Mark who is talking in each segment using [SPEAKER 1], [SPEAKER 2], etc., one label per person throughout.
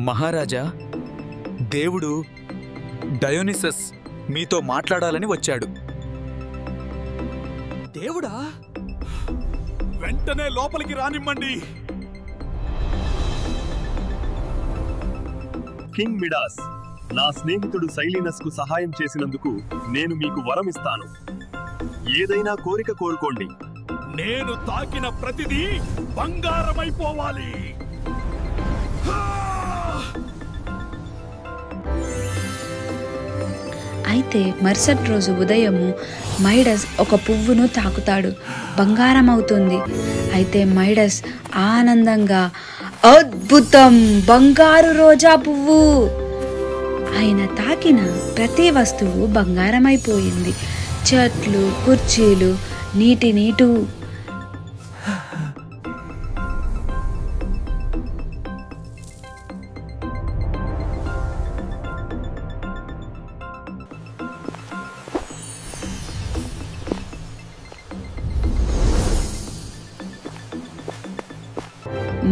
[SPEAKER 1] మహారాజా, దేవుడు డయోనిసస్ మీతో మాట్లాడాలని వచ్చాడు.
[SPEAKER 2] దేవుడా? వెంటనే లోపలికి రానిమ్మండి.
[SPEAKER 3] కింగ్ మిడాస్, నా స్నేహితుడు సైలీనస్ కు సహాయం చేసినందుకు నేను మీకు వరం ఇస్తాను. ఏదైనా కోరిక కోరుకోండి.
[SPEAKER 2] నేను తాకిన ప్రతిదీ బంగారమైపోవాలి.
[SPEAKER 4] అయితే మరుసటి రోజు ఉదయము మైడస్ ఒక పువ్వును తాకుతాడు, బంగారం అవుతుంది. అయితే మైడస్ ఆనందంగా, అద్భుతం, బంగారు రోజా పువ్వు! ఆయన తాకిన ప్రతి వస్తువు బంగారమైపోయింది. చెట్లు, కుర్చీలు, నీటు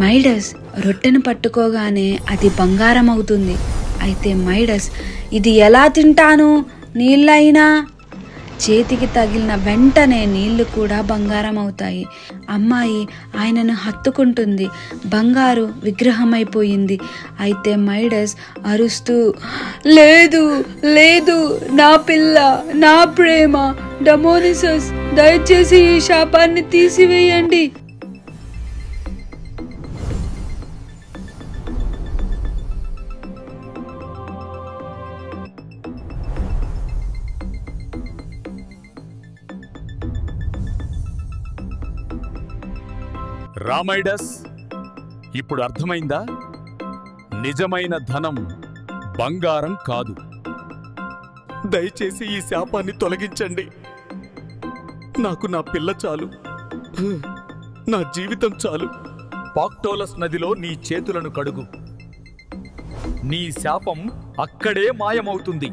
[SPEAKER 4] మైడస్ రొట్టెను పట్టుకోగానే అది బంగారం అవుతుంది. అయితే మైడస్, ఇది ఎలా తింటాను, నీళ్ళైనా? చేతికి తగిలిన వెంటనే నీళ్లు కూడా బంగారం అవుతాయి. అమ్మాయి ఆయనను హత్తుకుంటుంది, బంగారు విగ్రహమైపోయింది. అయితే మైడస్ అరుస్తూ, లేదు లేదు, నా పిల్ల, నా ప్రేమ, డమోనిసస్, దయచేసి ఈ శాపాన్ని తీసివేయండి.
[SPEAKER 2] రామైడస్, ఇప్పుడు అర్థమైందా? నిజమైన ధనం బంగారం కాదు. దయచేసి ఈ శాపాన్ని తొలగించండి. నాకు నా పిల్ల చాలు, నా జీవితం చాలు. పాక్టోలస్ నదిలో నీ చేతులను కడుగు. నీ శాపం అక్కడే మాయమవుతుంది.